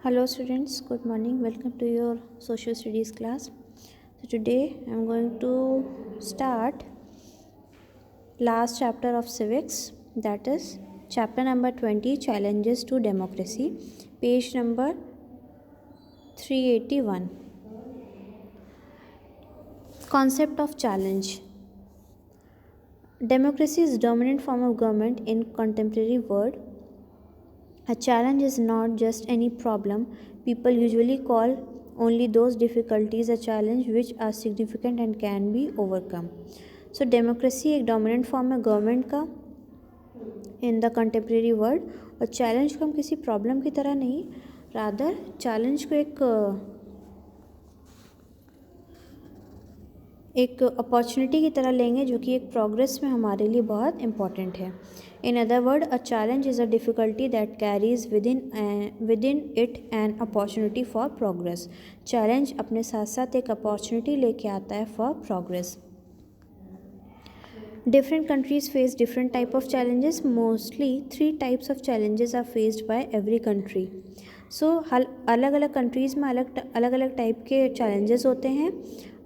Hello students, good morning. Welcome to your social studies class. So today I am going to start last chapter of civics, that is chapter number 20, challenges to democracy, page number 381. Concept of challenge. Democracy is dominant form of government in contemporary world. A challenge is not just any problem. People usually call only those difficulties a challenge which are significant and can be overcome. So democracy एक dominant form है government का in the contemporary world और challenge को हम किसी problem की तरह नहीं, rather challenge को एक अपॉर्चुनिटी की तरह लेंगे जो कि एक प्रोग्रेस में हमारे लिए बहुत इम्पॉर्टेंट है. In other word, a challenge is a difficulty that carries within it an opportunity for progress. Challenge अपने साथ साथ एक अपॉर्चुनिटी लेके आता है for progress. Different countries face different type of challenges. Mostly 3 types of challenges are faced by every country. So अलग अलग countries में अलग अलग टाइप के चैलेंजेस होते हैं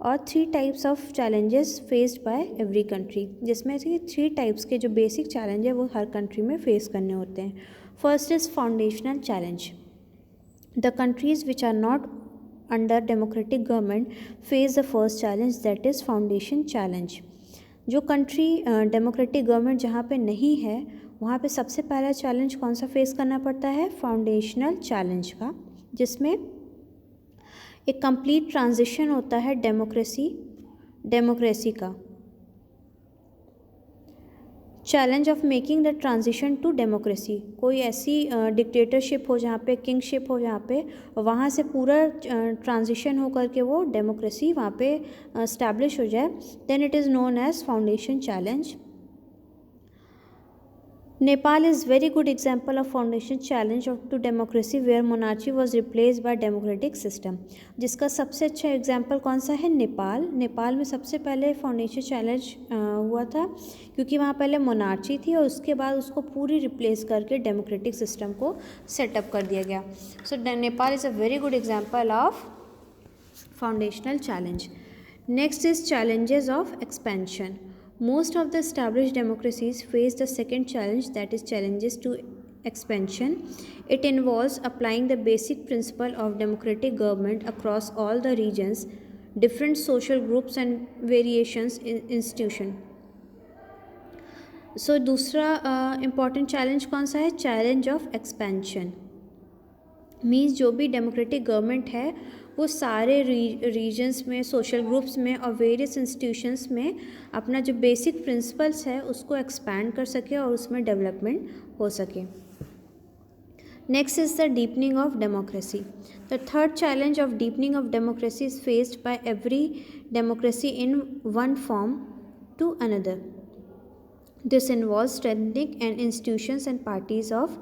और 3 types of challenges faced by every country, जिसमें से 3 टाइप्स के जो बेसिक चैलेंज है वो हर कंट्री में फेस करने होते हैं. First is foundational challenge. The countries which are not under democratic government face the first challenge, that is foundation challenge. जो कंट्री डेमोक्रेटिक गवर्नमेंट जहाँ पे नहीं है वहाँ पे सबसे पहला चैलेंज कौन सा फेस करना पड़ता है? फाउंडेशनल चैलेंज का, जिसमें एक कंप्लीट ट्रांजिशन होता है डेमोक्रेसी का. Challenge of making the transition to democracy. कोई ऐसी डिक्टेटरशिप हो जहाँ पे किंगशिप हो जहाँ पे वहाँ से पूरा ट्रांजिशन हो करके वो डेमोक्रेसी वहाँ पे इस्टेब्लिश हो जाए, then it is known as foundation challenge. Nepal is very good example of foundation challenge to democracy where monarchy was replaced by democratic system. जिसका सबसे अच्छा एग्जाम्पल कौन सा है? नेपाल में सबसे पहले फाउंडेशन चैलेंज हुआ था क्योंकि वहाँ पहले मोनार्ची थी और उसके बाद उसको पूरी रिप्लेस करके डेमोक्रेटिक सिस्टम को सेटअप कर दिया गया. So Nepal is a very good example of foundational challenge. Next is challenges of expansion. Most of the established democracies face the second challenge, that is challenges to expansion. It involves applying the basic principle of democratic government across all the regions, different social groups and variations in institution. So दूसरा important challenge कौन सा है? Challenge of expansion. Means जो भी democratic government है वो सारे regions में, सोशल ग्रुप्स में और वेरियस इंस्टीट्यूशंस में अपना जो बेसिक प्रिंसिपल्स है उसको एक्सपैंड कर सके और उसमें डेवलपमेंट हो सके. Next is the deepening of democracy. The third challenge of deepening of democracy is faced by every democracy in one form to another. This involves strengthening and institutions and parties of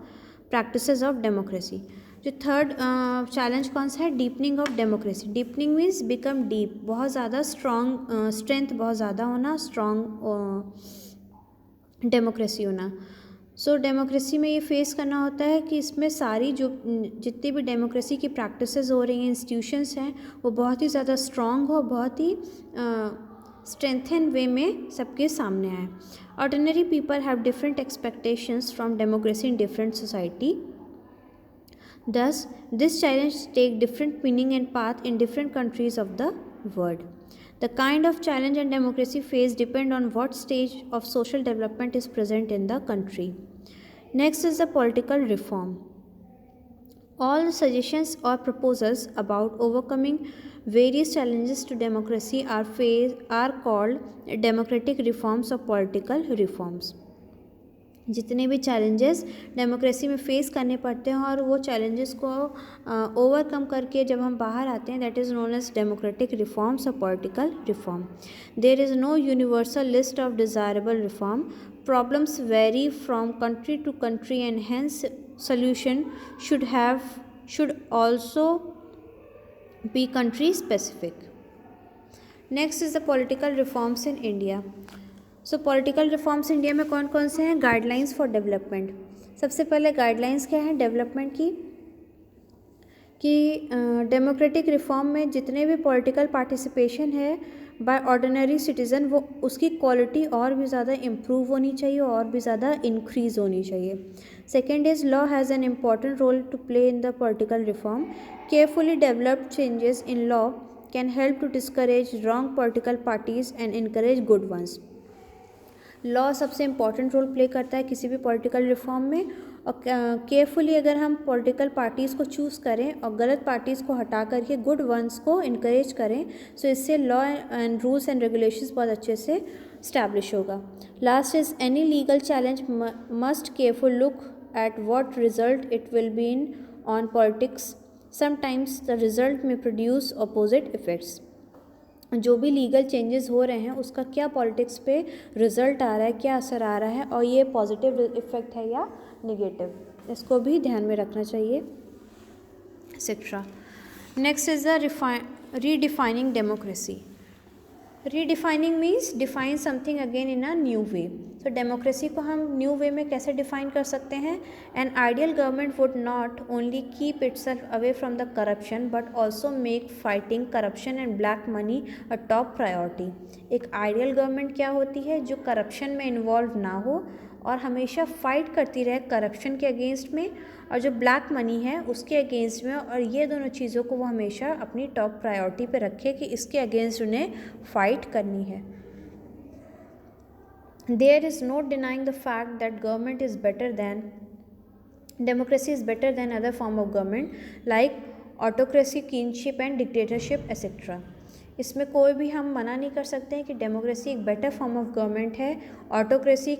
practices of democracy. जो third challenge कौन सा है? Deepening of democracy. Deepening means become deep, बहुत ज़्यादा strong, strength बहुत ज़्यादा होना, strong democracy होना. सो डेमोक्रेसी में ये फेस करना होता है कि इसमें सारी जो जितनी भी डेमोक्रेसी की प्रैक्टिसेस हो रही हैं, इंस्टीट्यूशंस हैं, वो बहुत ही ज़्यादा स्ट्रॉन्ग हो, बहुत ही स्ट्रेंथन वे में सबके सामने आए. Ordinary people have different expectations from democracy in different society. Thus, this challenge take different meaning and path in different countries of the world. The kind of challenge and democracy face depend on what stage of social development is present in the country. Next is the political reform. All suggestions or proposals about overcoming various challenges to democracy are called democratic reforms or political reforms. जितने भी challenges democracy में face करने पड़ते हैं और वो challenges को overcome करके जब हम बाहर आते हैं, that is known as democratic reforms और political reform. There is no universal list of desirable reform. Problems vary from country to country and hence solution should also be country specific. Next is the political reforms in India. So political reforms India में कौन कौन से हैं? Guidelines for development. सबसे पहले guidelines क्या है development की? कि डेमोक्रेटिक रिफॉर्म में जितने भी पॉलिटिकल पार्टिसिपेशन है बाय ऑर्डिनरी सिटीज़न, वो उसकी क्वालिटी और भी ज़्यादा इम्प्रूव होनी चाहिए और भी ज़्यादा इंक्रीज़ होनी चाहिए. Second is law has an important role to play in the political reform. Carefully developed changes in law can help to discourage wrong political parties and encourage good ones. Law सबसे important role play करता है किसी भी political reform में, और carefully अगर हम political parties को चूज़ करें और गलत पार्टीज़ को हटा करके गुड वंस को इनकरेज करें, सो इससे law and rules and regulations बहुत अच्छे से स्टैब्लिश होगा. Last is any legal challenge must careful look at what result it will be in on politics. Sometimes the result में प्रोड्यूस अपोजिट इफेक्ट्स. जो भी लीगल चेंजेस हो रहे हैं उसका क्या पॉलिटिक्स पे रिजल्ट आ रहा है, क्या असर आ रहा है, और ये पॉजिटिव इफेक्ट है या निगेटिव, इसको भी ध्यान में रखना चाहिए, etcetera. Next is the redefining democracy. Redefining means define something again in a new way. तो डेमोक्रेसी को हम न्यू वे में कैसे डिफाइन कर सकते हैं? An ideal government would not only keep itself away from the corruption but also make fighting corruption and black money a top priority. एक ideal government क्या होती है? जो करप्शन में इन्वॉल्व ना हो और हमेशा फाइट करती रहे करप्शन के अगेंस्ट में, और जो ब्लैक मनी है उसके अगेंस्ट में, और ये दोनों चीज़ों को वो हमेशा अपनी टॉप प्रायोरिटी पे रखे कि इसके अगेंस्ट उन्हें फाइट करनी है. There is no denying the fact that government is better than democracy is better than other form of government like autocracy, kinship and dictatorship etc. इसमें कोई भी हम मना नहीं कर सकते हैं कि डेमोक्रेसी एक बेटर फॉर्म ऑफ गवर्नमेंट है. ऑटोक्रेसी,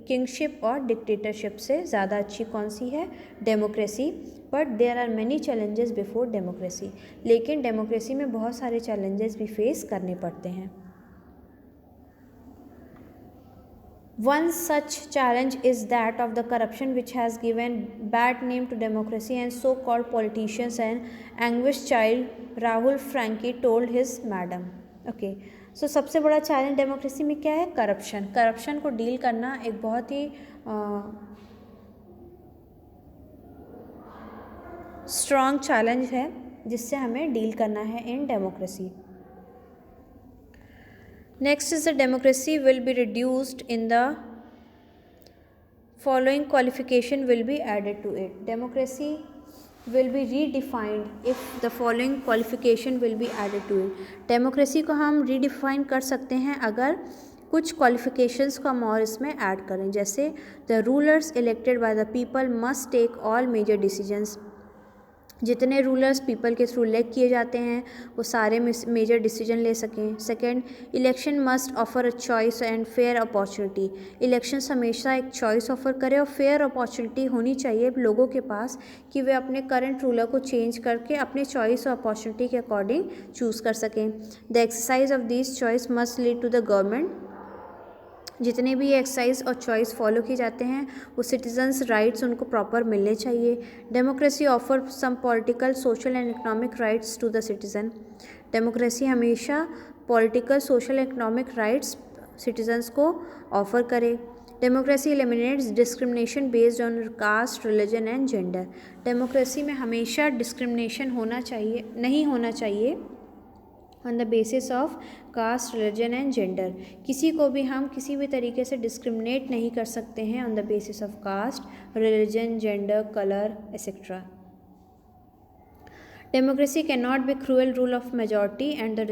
किंगशिप और डिक्टेटरशिप से ज़्यादा अच्छी कौन सी है? Democracy. But there are many challenges before democracy. लेकिन डेमोक्रेसी में बहुत सारे चैलेंजेस भी फेस करने पड़ते हैं. One such challenge is that of the corruption which has given bad name to democracy and so-called politicians, and anguished child Rahul Franke told his madam. Okay, so सबसे बड़ा challenge democracy में क्या है? Corruption. Corruption को deal करना एक बहुत ही strong challenge है जिससे हमें डील करना है in democracy. Next is the democracy will be reduced in the following qualification will be added to it. Democracy will be redefined if the following qualification will be added to it. Democracy को हम redefine कर सकते हैं अगर कुछ qualifications को हम और इसमें ऐड करें. जैसे the rulers elected by the people must take all major decisions. जितने रूलर्स पीपल के थ्रू इलेक्ट किए जाते हैं वो सारे मेजर डिसीजन ले सकें. Second, election must offer a choice and fair opportunity. Elections हमेशा एक चॉइस ऑफर करे और फेयर अपॉर्चुनिटी होनी चाहिए लोगों के पास कि वे अपने करंट रूलर को चेंज करके अपने चॉइस और अपॉर्चुनिटी के अकॉर्डिंग चूज़ कर सकें. The exercise of this choice must lead to the government. जितने भी एक्सरसाइज और चॉइस फॉलो किए जाते हैं वो सिटीजन्स राइट्स उनको प्रॉपर मिलने चाहिए. Democracy offer some political, social and economic rights to the citizen. Democracy हमेशा political, social, economic rights citizens को ऑफर करे. Democracy eliminates discrimination based on caste, religion and gender. Democracy में हमेशा discrimination नहीं होना चाहिए on the basis of caste, religion and gender. किसी को भी हम किसी भी तरीके से डिस्क्रिमिनेट नहीं कर सकते हैं on the basis of caste, religion, gender, colour etcetera. Democracy can not be cruel rule of majority and the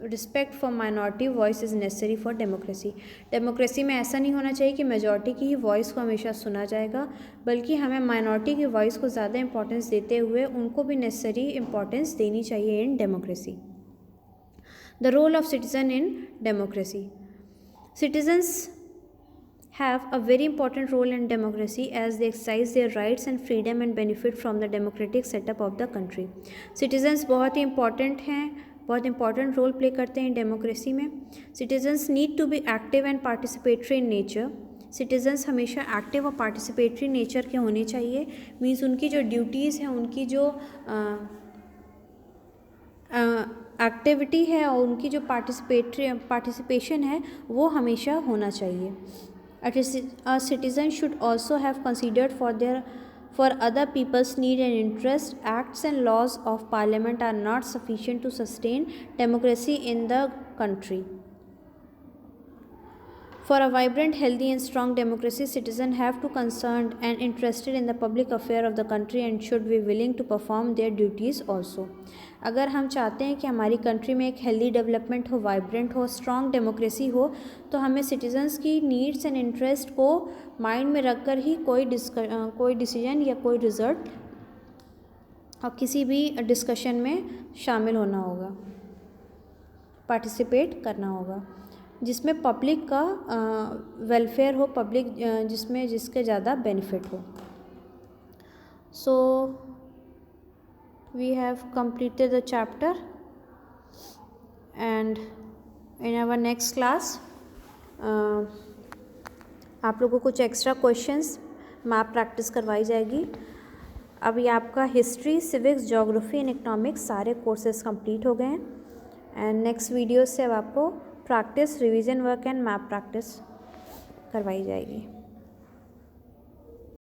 respect for minority voice is necessary for democracy. Democracy में ऐसा नहीं होना चाहिए कि मेजॉरिटी की ही वॉइस को हमेशा सुना जाएगा, बल्कि हमें माइनॉरिटी की वॉइस को ज़्यादा इंपॉर्टेंस देते हुए उनको भी नेसेसरी इंपॉर्टेंस देनी चाहिए in democracy. The role of citizen in democracy. Citizens have a very important role in democracy as they exercise their rights and freedom and benefit from the democratic setup of the country. Citizens बहुत ही important हैं, बहुत important role play करते हैं democracy में. Citizens need to be active and participatory in nature. Citizens हमेशा active और participatory nature के होने चाहिए. मीन्स उनकी जो ड्यूटीज़ हैं, उनकी जो एक्टिविटी है और उनकी जो पार्टिसिपेशन है वो हमेशा होना चाहिए. A citizen should also have considered for other people's need and interest, acts and laws of parliament are not sufficient to sustain democracy in the country. For a vibrant, healthy and strong democracy, citizens have to concerned and interested in the public affair of the country and should be willing to perform their duties also. अगर हम चाहते हैं कि हमारी country में एक healthy development हो, vibrant हो, स्ट्रॉन्ग डेमोक्रेसी हो, तो हमें सिटीजन्स की नीड्स एंड इंटरेस्ट को माइंड में रखकर ही कोई डिसीजन या कोई रिजल्ट और किसी भी डिस्कशन में शामिल होना होगा, पार्टिसिपेट करना होगा, जिसमें पब्लिक का वेलफेयर हो, पब्लिक जिसके ज़्यादा बेनिफिट हो. So we have completed the chapter and in our next class आप लोगों को कुछ एक्स्ट्रा क्वेश्चंस मैप प्रैक्टिस करवाई जाएगी. अभी आपका history, civics, geography and economics सारे कोर्सेज कंप्लीट हो गए हैं एंड नेक्स्ट वीडियो से अब आपको practice, revision work and map practice करवाई जाएगी.